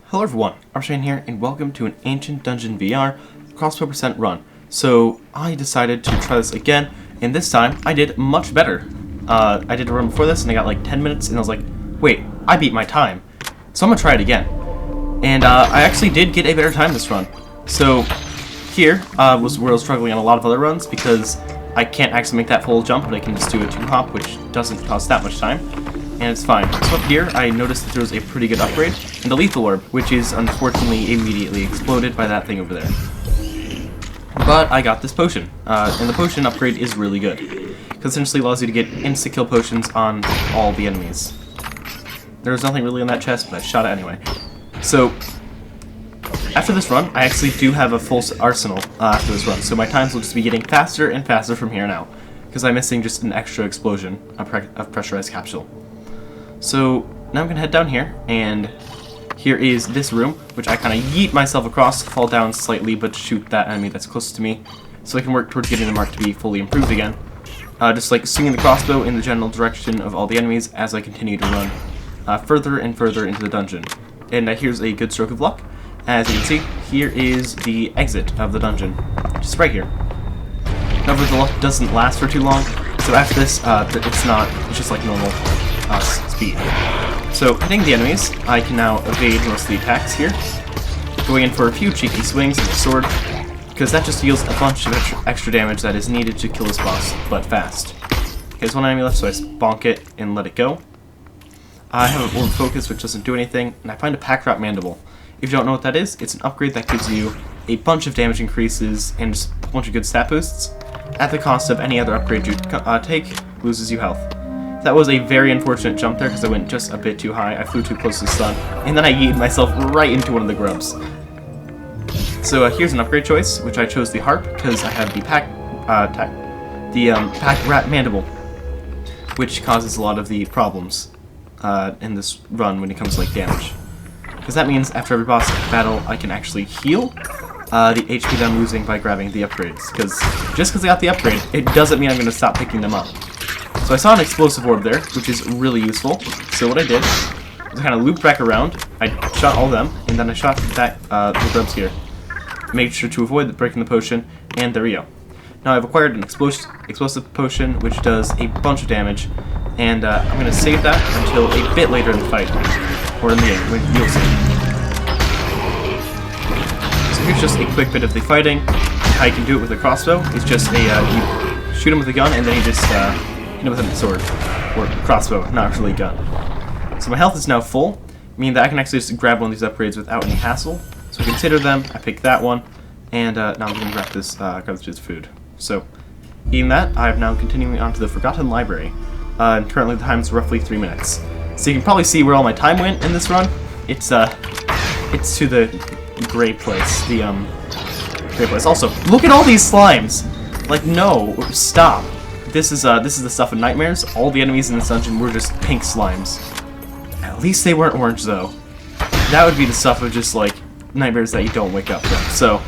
Hello everyone, Shane here, and welcome to an Ancient Dungeon VR crossbow percent run. So I decided to try this again, and this time I did much better. I did a run before this, and I got like 10 minutes, and I was like, wait, I beat my time. So I'm gonna try it again. And I actually did get a better time this run. So here was where I was struggling on a lot of other runs, because I can't actually make that full jump, but I can just do a 2-hop, which doesn't cost that much time. And it's fine. So up here, I noticed that there was a pretty good upgrade, and the lethal orb, which is unfortunately immediately exploded by that thing over there. But I got this potion, and the potion upgrade is really good, because it essentially allows you to get insta-kill potions on all the enemies. There was nothing really in that chest, but I shot it anyway. So, after this run, I actually do have a full arsenal after this run, so my times will just be getting faster and faster from here now, because I'm missing just an extra explosion of pressurized capsule. So now I'm going to head down here, and here is this room, which I kind of yeet myself across, fall down slightly, but shoot that enemy that's closest to me, so I can work towards getting the mark to be fully improved again. Just like swinging the crossbow in the general direction of all the enemies as I continue to run further and further into the dungeon. And here's a good stroke of luck. As you can see, here is the exit of the dungeon, just right here. However, the luck doesn't last for too long, so after this, it's just like normal speed. So, hitting the enemies, I can now evade most of the attacks here, going in for a few cheeky swings with the sword, because that just deals a bunch of extra damage that is needed to kill this boss, but fast. Okay, there's one enemy left, so I bonk it and let it go. I have an orb focus, which doesn't do anything, and I find a pack rat mandible. If you don't know what that is, it's an upgrade that gives you a bunch of damage increases and just a bunch of good stat boosts, at the cost of any other upgrade you take, loses you health. That was a very unfortunate jump there because I went just a bit too high. I flew too close to the sun, and then I yeeted myself right into one of the grubs. So here's an upgrade choice, which I chose the harp because I have the pack rat mandible, which causes a lot of the problems in this run when it comes to like damage. Because that means after every boss battle, I can actually heal the HP that I'm losing by grabbing the upgrades. Because just because I got the upgrade, it doesn't mean I'm going to stop picking them up. So I saw an explosive orb there, which is really useful. So what I did was I kind of looped back around, I shot all of them, and then I shot the grubs here. Made sure to avoid breaking the potion, and there we go. Now I've acquired an explosive potion, which does a bunch of damage, and I'm going to save that until a bit later in the fight, or in the end, when you'll see. So here's just a quick bit of the fighting. How you can do it with a crossbow is just you shoot him with a gun, and then you just hit him with a sword, or crossbow, not really a gun. So my health is now full, meaning that I can actually just grab one of these upgrades without any hassle. So I consider them, I pick that one, and now I'm going to grab this piece of food. So, eating that, I am now continuing on to the Forgotten Library. And currently the time is roughly 3 minutes. So you can probably see where all my time went in this run. It's to the gray place, gray place. Also, look at all these slimes! Like, no, stop. This is the stuff of nightmares. All the enemies in this dungeon were just pink slimes. At least they weren't orange, though. That would be the stuff of just, like, nightmares that you don't wake up from. So,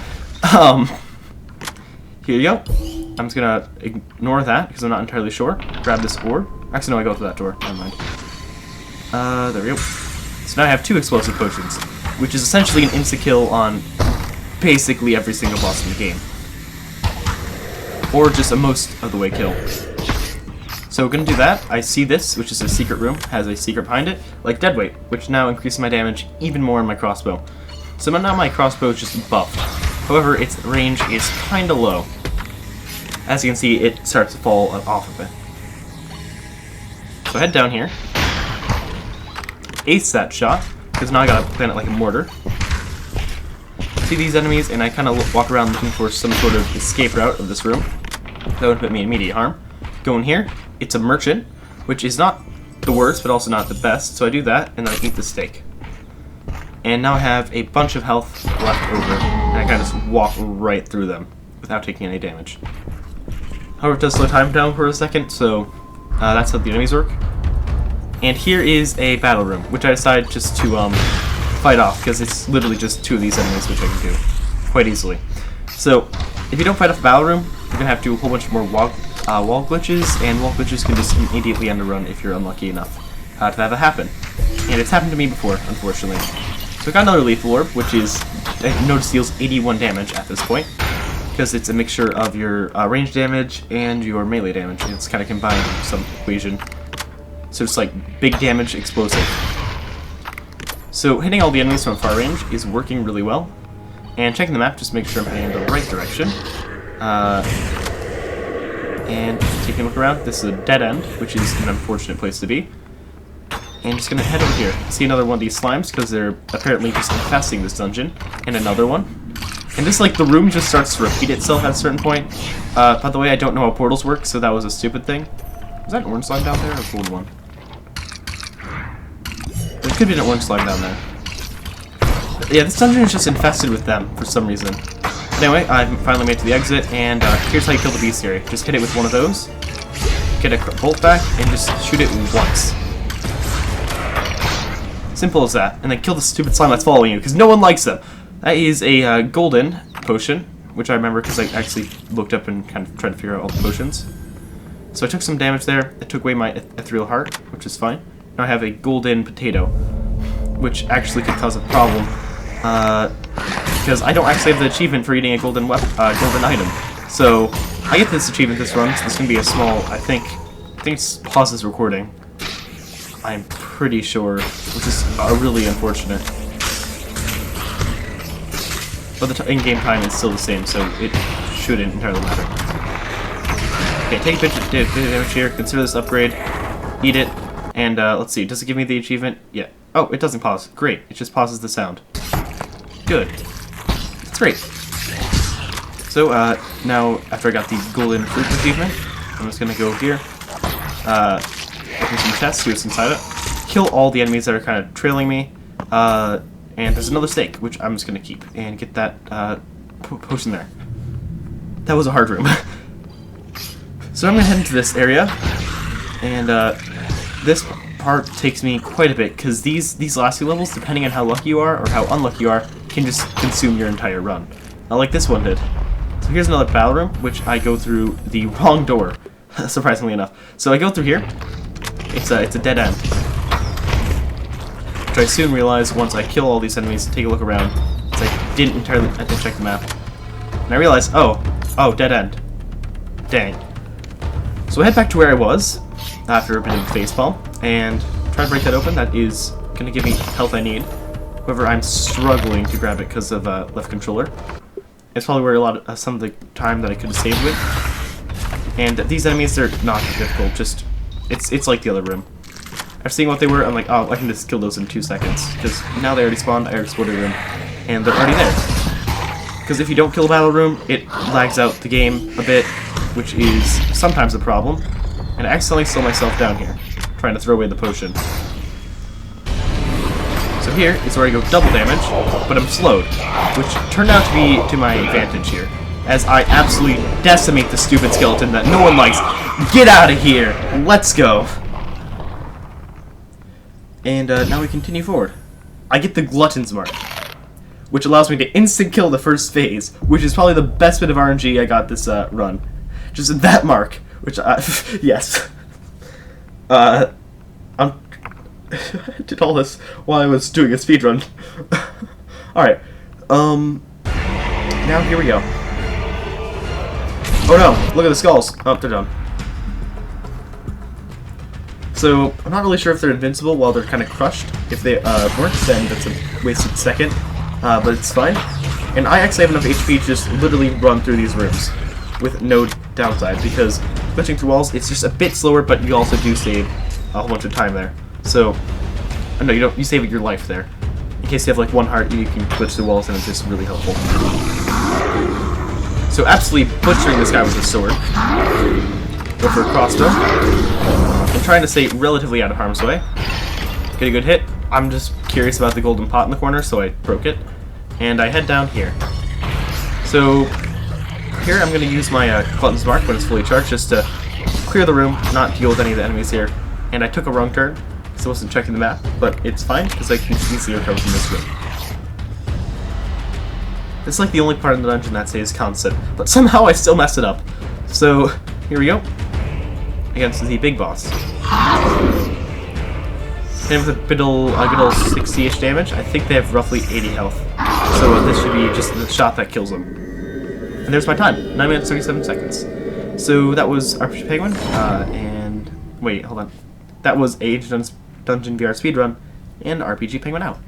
here you go. I'm just gonna ignore that, because I'm not entirely sure. Grab this orb. Actually, no, I go through that door. Never mind. There we go. So now I have 2 explosive potions, which is essentially an insta-kill on basically every single boss in the game. Or just a most of the way kill. So we're gonna do that. I see this, which is a secret room, has a secret behind it, like deadweight, which now increases my damage even more in my crossbow. So now my crossbow is just buffed. However, its range is kinda low. As you can see, it starts to fall off of it. So head down here. Ace that shot, because now I gotta plan it like a mortar. See these enemies, and I kind of walk around looking for some sort of escape route of this room. That would put me in immediate harm. Go in here. It's a merchant, which is not the worst, but also not the best. So I do that, and then I eat the steak. And now I have a bunch of health left over, and I kind of just walk right through them without taking any damage. However, it does slow time down for a second, so that's how the enemies work. And here is a battle room, which I decided just to fight off, because it's literally just 2 of these enemies, which I can do quite easily. So, if you don't fight off a battle room, you're going to have to do a whole bunch more wall glitches, and wall glitches can just immediately end a run if you're unlucky enough to have it happen. And it's happened to me before, unfortunately. So I got another lethal orb, which is, I noticed, deals 81 damage at this point, because it's a mixture of your range damage and your melee damage. It's kind of combined in some equation. So it's like big damage, explosive. So hitting all the enemies from far range is working really well. And checking the map, just make sure I'm heading in the right direction. And taking a look around, this is a dead end, which is an unfortunate place to be. And just gonna head over here. See another one of these slimes, because they're apparently just infesting this dungeon. And another one. And this, like, the room just starts to repeat itself at a certain point. By the way, I don't know how portals work, so that was a stupid thing. Was that an orange slime down there, or a gold one? There could be an orange slime down there. But yeah, this dungeon is just infested with them, for some reason. But anyway, I've finally made it to the exit, and here's how you kill the bestiary. Just hit it with one of those, get a bolt back, and just shoot it once. Simple as that. And then kill the stupid slime that's following you, because no one likes them. That is a golden potion, which I remember because I actually looked up and kind of tried to figure out all the potions. So I took some damage there. It took away my ethereal heart, which is fine. Now I have a golden potato, which actually could cause a problem, because I don't actually have the achievement for eating a golden item. So I get this achievement this run, so this can be a small, I think it's pauses recording. I'm pretty sure, which is really unfortunate. But the in-game time is still the same, so it shouldn't entirely matter. Okay, take a bit of damage here, consider this upgrade, eat it, and let's see, does it give me the achievement? Yeah. Oh, it doesn't pause. Great, it just pauses the sound. Good. That's great. So, now, after I got the golden fruit achievement, I'm just gonna go here, open some chests, see what's inside it, kill all the enemies that are kind of trailing me, and there's another steak, which I'm just gonna keep, and get that, potion there. That was a hard room. So I'm gonna head into this area, and, this part takes me quite a bit, because these last few levels, depending on how lucky you are, or how unlucky you are, can just consume your entire run. Like this one did. So here's another battle room, which I go through the wrong door, surprisingly enough. So I go through here, it's a dead end. Which I soon realize once I kill all these enemies, take a look around, because I didn't check the map. And I realize, oh, dead end. Dang. So I head back to where I was, after a bit of a facepalm, and try to break that open. That is going to give me health I need. However, I'm struggling to grab it because of left controller. It's probably where some of the time that I could have saved with. And these enemies, they're not difficult, just, it's like the other room. After seeing what they were, I'm like, oh, I can just kill those in 2 seconds. Because now they already spawned, I exploded them, and they're already there. Because if you don't kill a battle room, it lags out the game a bit, which is sometimes a problem. And I accidentally slow myself down here, trying to throw away the potion. So here is where I go double damage, but I'm slowed, which turned out to be to my advantage here, as I absolutely decimate the stupid skeleton that no one likes. Get out of here! Let's go! And now we continue forward. I get the Glutton's Mark, which allows me to instant kill the first phase, which is probably the best bit of RNG I got this run. Just that mark, which yes. I did all this while I was doing a speedrun. Alright, now here we go. Oh no, look at the skulls. Oh, they're done. So, I'm not really sure if they're invincible while they're kind of crushed. If they weren't, then that's a wasted second. But it's fine. And I actually have enough HP to just literally run through these rooms with no downside, because glitching through walls, it's just a bit slower, but you also do save a whole bunch of time there. So, no, you save your life there. In case you have like one heart, you can glitch through walls, and it's just really helpful. So, absolutely butchering this guy with a sword. Go for a crossbow. I'm trying to stay relatively out of harm's way. Get a good hit. I'm just curious about the golden pot in the corner, so I broke it. And I head down here. So, here I'm going to use my Glutton's Mark when it's fully charged, just to clear the room, not deal with any of the enemies here. And I took a wrong turn, because I wasn't checking the map, but it's fine, because I can easily recover from this room. It's like the only part of the dungeon that says constant, but somehow I still messed it up. So, here we go. Against the big boss. hit with a good old 60-ish damage. I think they have roughly 80 health. So this should be just the shot that kills them. And there's my time, 9 minutes 37 seconds. So that was RPG Penguin, and wait, hold on. That was Age Dungeon VR Speedrun, and RPG Penguin out.